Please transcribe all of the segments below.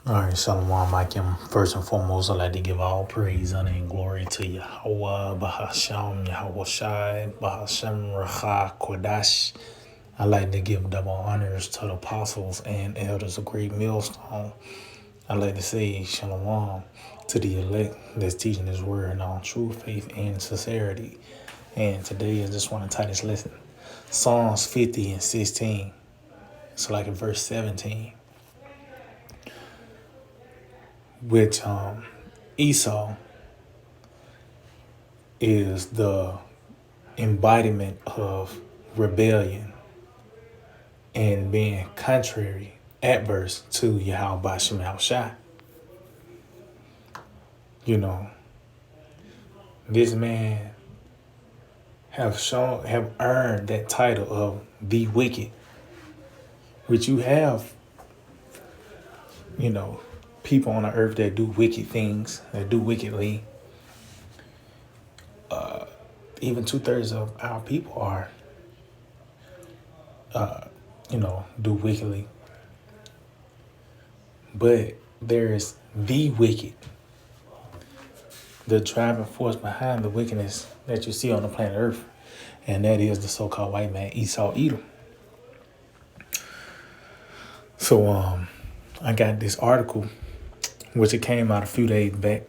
All right, Shalom Aleichem. First and foremost, I'd like to give all praise, honor, and glory to Yahweh, Bahasham, Yahweh Shai, Bahashem, Racha, Kodash. I'd like to give double honors to the apostles and elders of Great Millstone. I'd like to say Shalom to the elect that's teaching His word in all true faith and sincerity. And today is just one of the tightest lesson. Psalms 50 and 16. It's like in verse 17. Which Esau is the embodiment of rebellion and being contrary, adverse to Yahweh Bashem Al Shai. You know, this man have earned that title of the wicked, which you have, people on the earth that do wicked things, that do wickedly. Even 2/3 of our people are, do wickedly. But there is the wicked, the driving force behind the wickedness that you see on the planet Earth, and that is the so-called white man, Esau Edom. So I got this article, which it came out a few days back,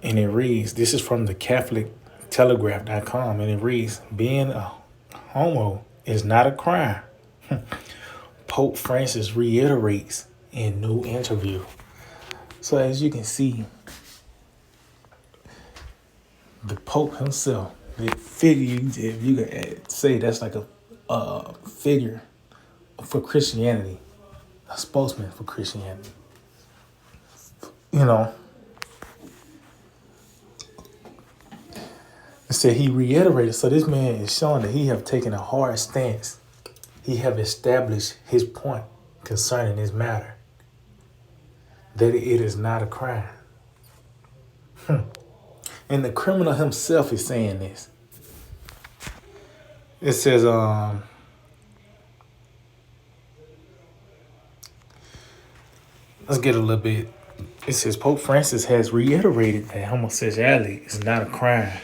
and it reads, this is from the CatholicTelegraph.com, and it reads, being a homo is not a crime. Pope Francis reiterates in new interview. So as you can see, the Pope himself, the figure, if you could say that's like a figure for Christianity, a spokesman for Christianity. It said he reiterated. So this man is showing that he have taken a hard stance. He have established his point concerning this matter, that it is not a crime. And the criminal himself is saying this. It says, let's get a little bit. It says Pope Francis has reiterated that homosexuality is not a crime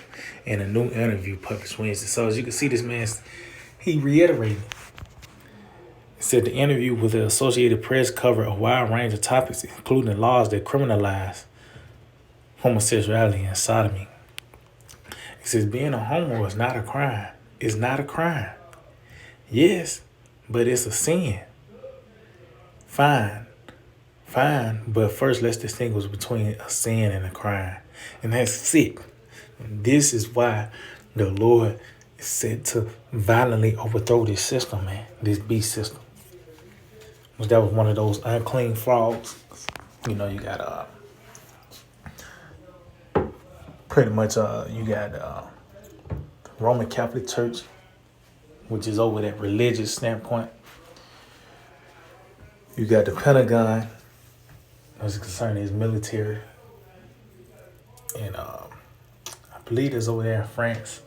in a new interview published Wednesday. So as you can see, this man, he reiterated. It said the interview with the Associated Press covered a wide range of topics, including laws that criminalize homosexuality and sodomy. It says being a homo is not a crime. It's not a crime. Yes, but it's a sin. Fine, but first let's distinguish between a sin and a crime. And that's sick. And this is why the Lord is said to violently overthrow this system, man, this beast system. That was one of those unclean frogs. You got pretty much you got Roman Catholic Church, which is over that religious standpoint. You got the Pentagon, as concerning his military, and I believe it's over there in France,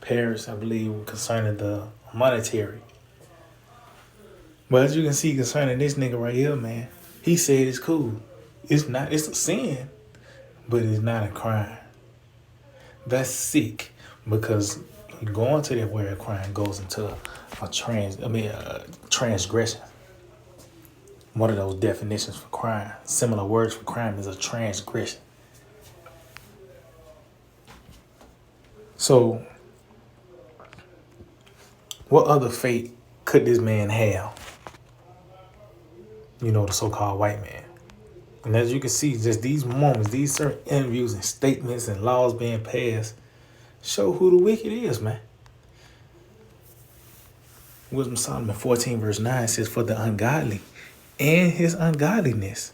Paris, I believe, concerning the monetary. But as you can see, concerning this nigga right here, man, he said it's cool. It's a sin, but it's not a crime. That's sick, because going to that where a crime goes into a transgression. One of those definitions for crime, similar words for crime, is a transgression. So, what other fate could this man have? The so-called white man. And as you can see, just these moments, these certain interviews and statements and laws being passed show who the wicked is, man. Wisdom Solomon 14 verse 9 says, for the ungodly and his ungodliness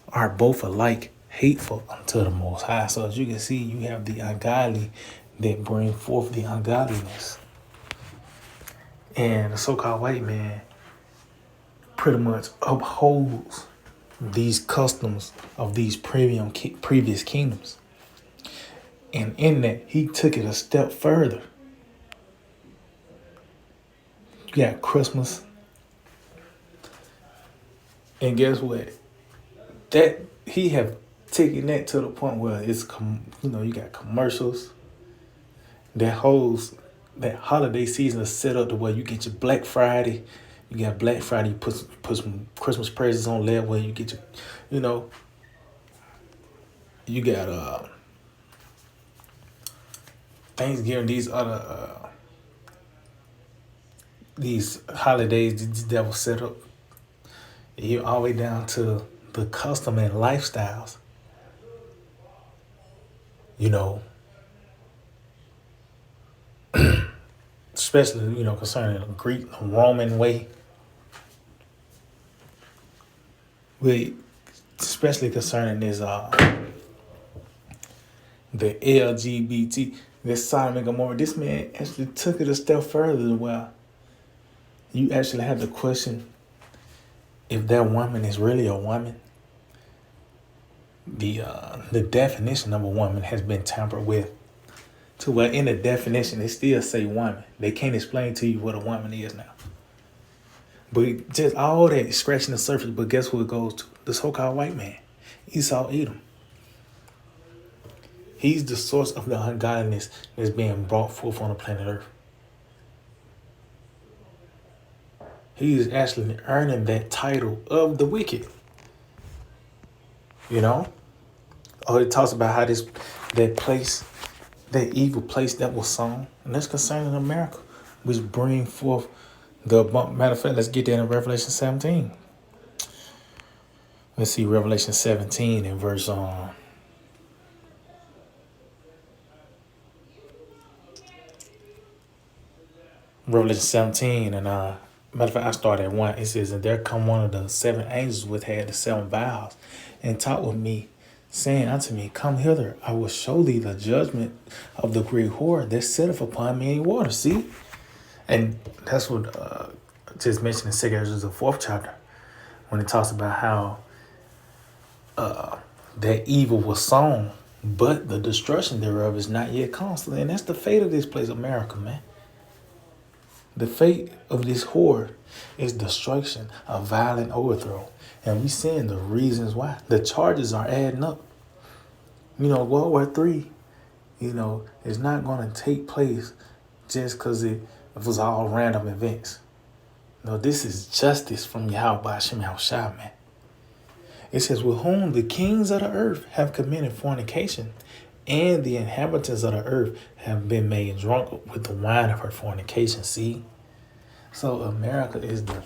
are both alike hateful unto the Most High. So as you can see, you have the ungodly that bring forth the ungodliness. And the so-called white man pretty much upholds these customs of these previous kingdoms. And in that, he took it a step further. You got Christmas, And guess what? That he have taken that to the point where you got commercials. That holiday season is set up to where you get your Black Friday. You got Black Friday. You put some Christmas presents on there where you get your, you know, you got Thanksgiving. These holidays that was set up. You all the way down to the custom and lifestyles. You know, especially concerning the Greek Roman way. Especially concerning the LGBT, this Sodom and Gomorrah. This man actually took it a step further. Well, you actually have to question if that woman is really a woman. The definition of a woman has been tampered with to where in the definition they still say woman. They can't explain to you what a woman is now. But just all that scratching the surface. But guess who it goes to? The so-called white man, Esau Edom. He's the source of the ungodliness that's being brought forth on the planet Earth. He is actually earning that title of the wicked. Oh, it talks about how that evil place that was sown, and that's concerning America, which bring forth matter of fact, let's get that in Revelation 17. Let's see Revelation 17 in verse Revelation 17 and matter of fact, I start at 1. It says, "And there come one of the 7 angels which had the 7 vials, and talked with me, saying unto me, Come hither, I will show thee the judgment of the great whore that sitteth upon many waters." See? And that's what just mentioned in 2 Ezra, the 4th chapter, when it talks about how that evil was sown, but the destruction thereof is not yet constantly. And that's the fate of this place, America, man. The fate of this whore is destruction, a violent overthrow. And we seeing the reasons why. The charges are adding up. World War III, is not going to take place just because it was all random events. No, this is justice from Yahweh Hashem Yahushua, man. It says, "With whom the kings of the earth have committed fornication, and the inhabitants of the earth have been made drunk with the wine of her fornication." See? So America is the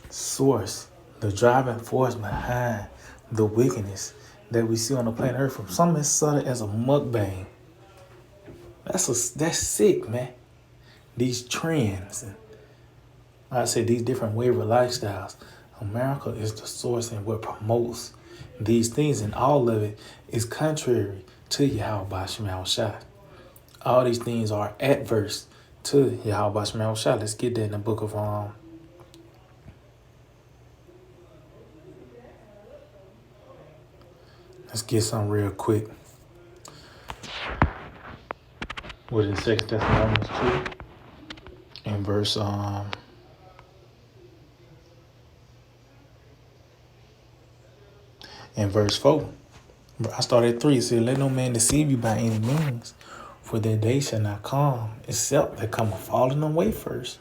source, the driving force behind the wickedness that we see on the planet Earth, from something as subtle as a mukbang. That's sick, man. These trends, and like I said, these different wave of lifestyles. America is the source and what promotes these things, and all of it is contrary to Yahweh Hashem Yahushua. All these things are adverse to Yahweh Hashem Yahushua. Let's get that in the book of Let's get some real quick. What is 2 Thessalonians 2 in verse in verse 4. I started at 3. It said, "Let no man deceive you by any means, for that day shall not come, except there come a falling away first,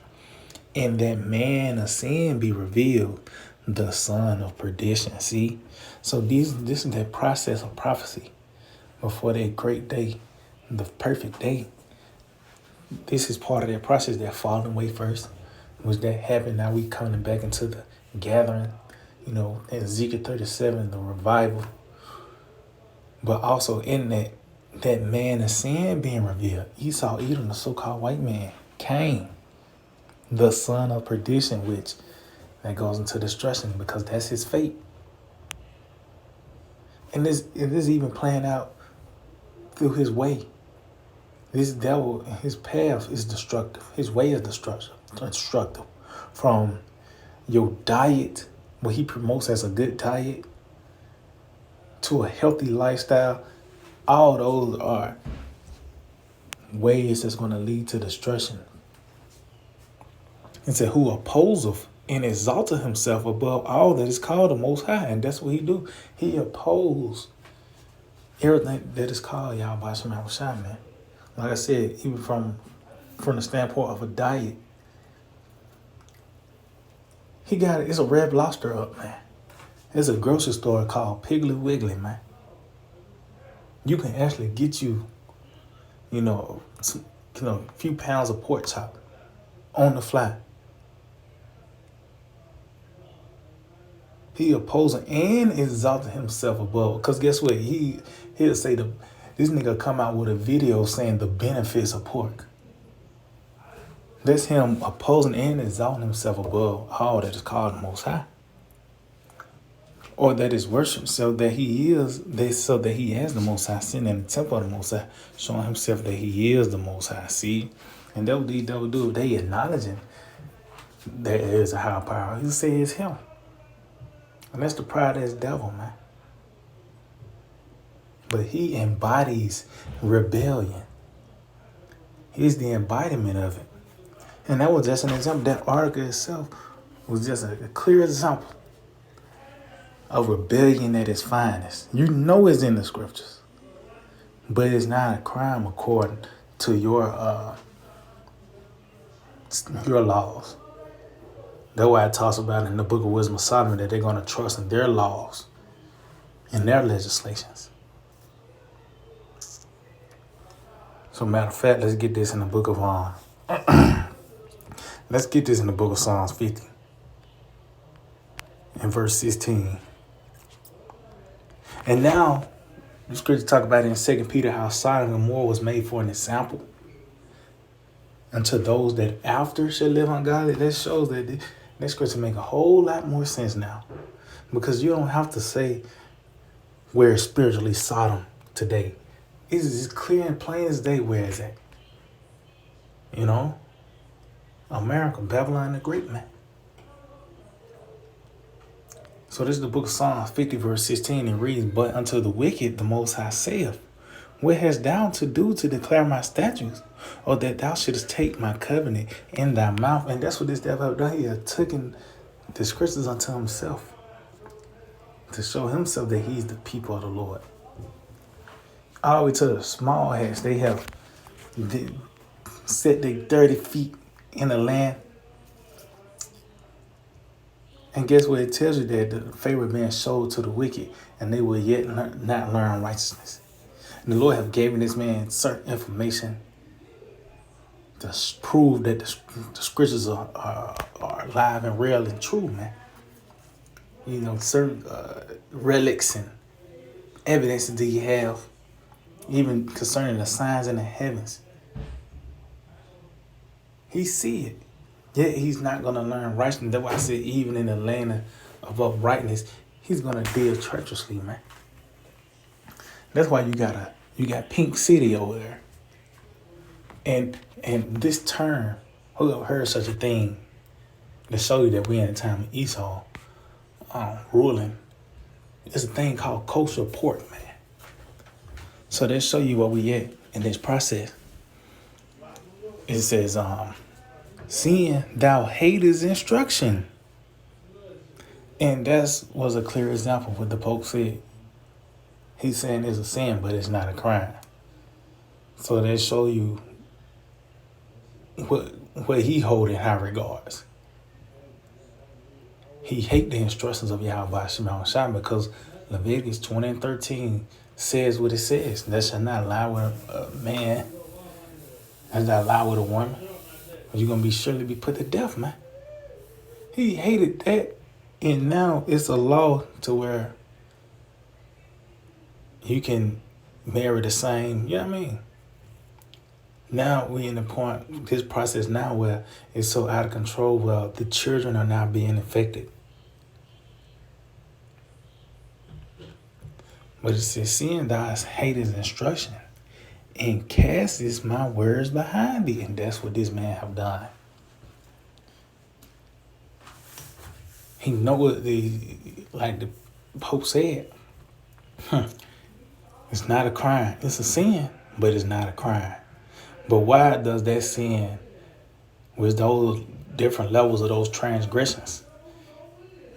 and that man of sin be revealed, the son of perdition." See? So this is that process of prophecy before that great day, the perfect day. This is part of that process, that falling away first, which that happened. Now we coming back into the gathering, Ezekiel 37, the revival. But also in that man of sin being revealed, Esau Edom, the so-called white man, Cain, the son of perdition, which that goes into destruction because that's his fate. And this even playing out through his way. This devil, his path is destructive. His way is destructive. From your diet, what he promotes as a good diet, to a healthy lifestyle, all those are ways that's going to lead to destruction. And said, "Who opposeth and exalted himself above all that is called the Most High. And that's what he do. He opposed everything that is called Yahweh Shem Shai, man. Like I said, even from the standpoint of a diet, he got it. It's a Red Lobster up, man. There's a grocery store called Piggly Wiggly, man. You can actually get you, a few pounds of pork chop on the fly. He opposing and exalting himself above. Because guess what? He'll say this nigga come out with a video saying the benefits of pork. That's him opposing and exalting himself above all that is called the Most High. Or that is worship, so that he has the Most High, sitting in the temple of the Most High, showing himself that he is the Most High. See? And that would do. They acknowledging that there is a higher power. He say it's him. And that's the pride of this devil, man. But he embodies rebellion. He's the embodiment of it. And that was just an example. That article itself was just a clear example of rebellion at its finest. You know it's in the scriptures. But it's not a crime according to your laws. That's why it talks about in the Book of Wisdom of Solomon that they're going to trust in their laws and their legislations. So matter of fact, let's get this in the book of let's get this in the book of Psalms 50 and verse 16. And now, the scripture talk about in 2 Peter how Sodom and Gomorrah was made for an example unto those that after shall live ungodly. That shows that this scripture make a whole lot more sense now. Because you don't have to say where is spiritually Sodom today. It's as clear and plain as day where it's at. America, Babylon the Great, man. So this is the book of Psalms 50 verse 16. And reads, but unto the wicked the Most High saith, what hast thou to do to declare my statutes? Or that thou shouldest take my covenant in thy mouth? And that's what this devil have done. He has taken the scriptures unto himself to show himself that he's the people of the Lord. All the way to the small hats, they have set their 30 feet in the land. And guess what? It tells you that the favor being showed to the wicked, and they will yet not learn righteousness. And the Lord have given this man certain information to prove that the scriptures are alive and real and true, man. Certain relics and evidences that you have, even concerning the signs in the heavens. He see it. Yet he's not going to learn righteousness. That's why I said even in the land of uprightness, he's going to deal treacherously, man. That's why you got Pink City over there. And this term, who ever heard such a thing to show you that we're in the time of Esau ruling? It's a thing called kosher pork, man. So they show you where we at in this process. It says, seeing thou hatest instruction. And that was a clear example of what the Pope said. He's saying it's a sin, but it's not a crime. So they show you what he hold in high regards. He hate the instructions of Yahweh Shema Shai because Leviticus 20:13 says what it says. Thou shalt not lie with a man. Thou shalt not lie with a woman. Or you're going to be surely be put to death, man. He hated that. And now it's a law to where you can marry the same, you know what I mean? Now we in the point, this process now where it's so out of control, where the children are now being affected. But it says, seeing thou hatest instruction, and castest my words behind thee. And that's what this man have done. He know what like the Pope said. It's not a crime. It's a sin, but it's not a crime. But why does that sin, with those different levels of those transgressions.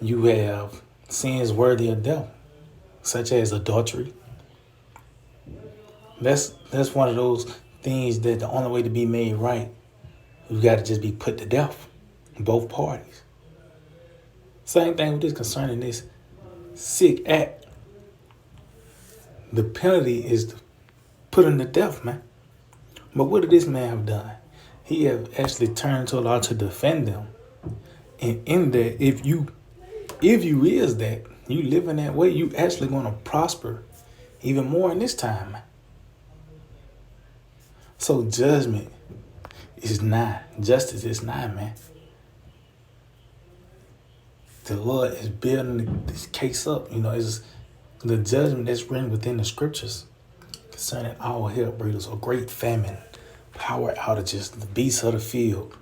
You have sins worthy of death, such as adultery. That's one of those things that the only way to be made right, you got to just be put to death, both parties. Same thing with this concerning this sick act. The penalty is to put him to death, man. But what did this man have done? He have actually turned to the law to defend them. And in that, if you is that, you live in that way, you actually going to prosper even more in this time. So judgment is nigh. Justice is nigh, man. The Lord is building this case up. It's the judgment that's written within the scriptures concerning all hell breeders, or great famine, power outages, the beasts of the field,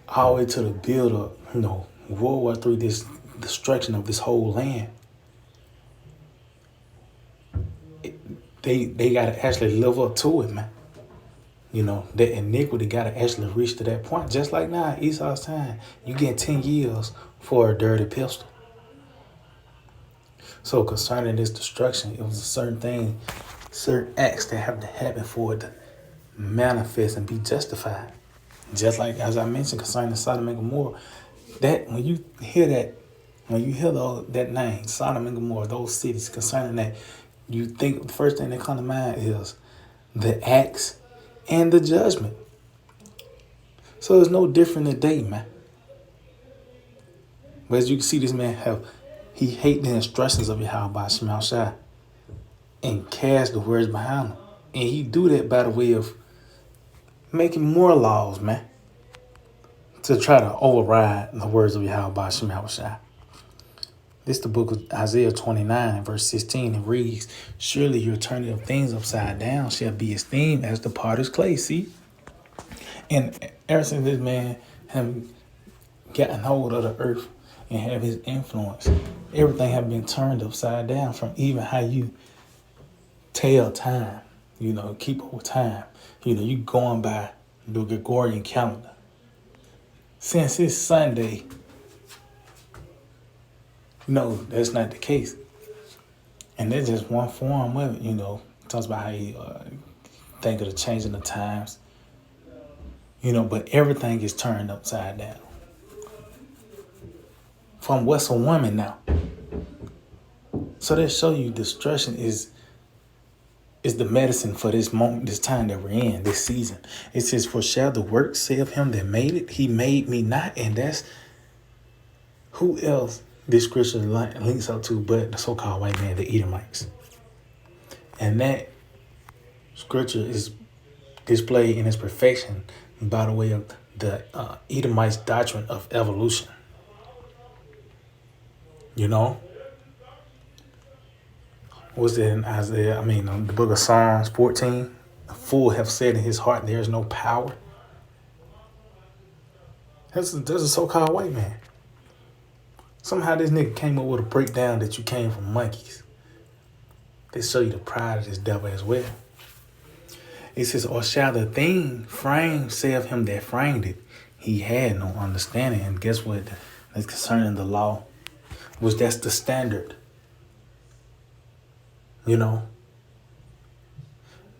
all the way to the build up, World War III, this destruction of this whole land. They got to actually live up to it, man. That iniquity got to actually reach to that point. Just like now, Esau's time, you get 10 years for a dirty pistol. So concerning this destruction, it was a certain acts that have to happen for it to manifest and be justified. Just like, as I mentioned, concerning Sodom and Gomorrah, that when you hear that name, Sodom and Gomorrah, those cities, concerning that, you think the first thing that comes to mind is the acts and the judgment. So it's no different today, man. But as you can see, this man he hate the instructions of Yahweh Shema Shai and cast the words behind him. And he do that by the way of making more laws, man, to try to override the words of Yahweh Shema Shai. This is the book of Isaiah 29 and verse 16. It reads, "Surely your turning of things upside down shall be esteemed as the potter's clay." See? And ever since this man have gotten hold of the earth and have his influence, everything have been turned upside down, from even how you tell time, keep up with time. You going by the Gregorian calendar. Since it's Sunday, no, that's not the case. And that's just one form of it, Talks about how you think of the changing of times. But everything is turned upside down. From what's a woman now? So that show you destruction is the medicine for this moment, this time that we're in, this season. It says, "For shall the work say of him that made it, he made me not." And that's who else this scripture links up to but the so-called white man, the Edomites. And that scripture is displayed in its perfection by the way of the Edomites' doctrine of evolution. Was it in Isaiah? The book of Psalms 14. "A fool have said in his heart, there is no power." That's a so-called white man. Somehow this nigga came up with a breakdown that you came from monkeys. They show you the pride of this devil as well. It says, "Or shall the thing framed say of him that framed it, he had no understanding." And guess what? That's concerning the law, which that's the standard.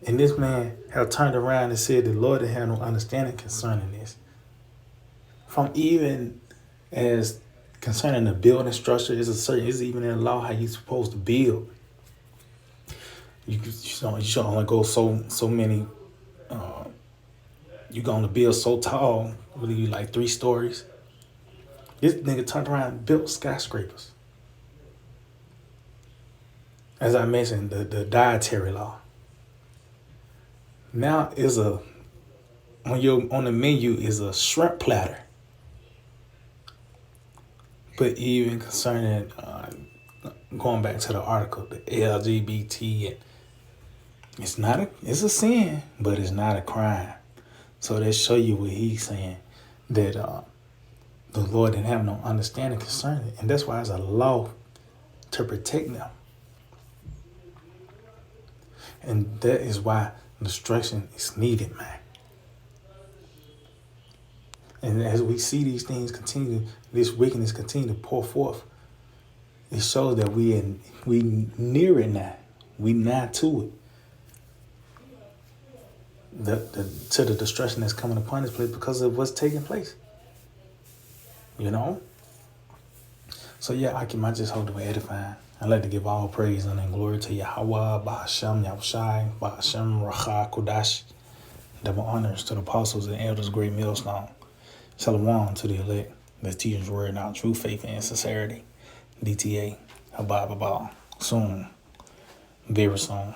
And this man have turned around and said the Lord had no understanding concerning this. From even as concerning the building structure, it's even in the law how you supposed to build. You should only go so many. You gonna build so tall, really like 3 stories. This nigga turned around and built skyscrapers. As I mentioned, the dietary law. Now when you're on the menu is a shrimp platter. But even concerning going back to the article, the LGBT, it's a sin, but it's not a crime. So they show you what he's saying, that the Lord didn't have no understanding concerning it, and that's why it's a law to protect them. And that is why destruction is needed, man. And as we see these things continue, this wickedness continue to pour forth, it shows that we near it now. We nigh to it. To the destruction that's coming upon this place because of what's taking place. You know? So yeah, I just hold it with edifying. I'd like to give all praise and glory to Yahweh, Ba'ashem, Yahushai, Ba'ashem, Racha, Kodash. Double honors to the apostles and elders, great millstone. Shalom to the elect, the teachers word out true faith and sincerity. DTA, Habab, soon, very soon.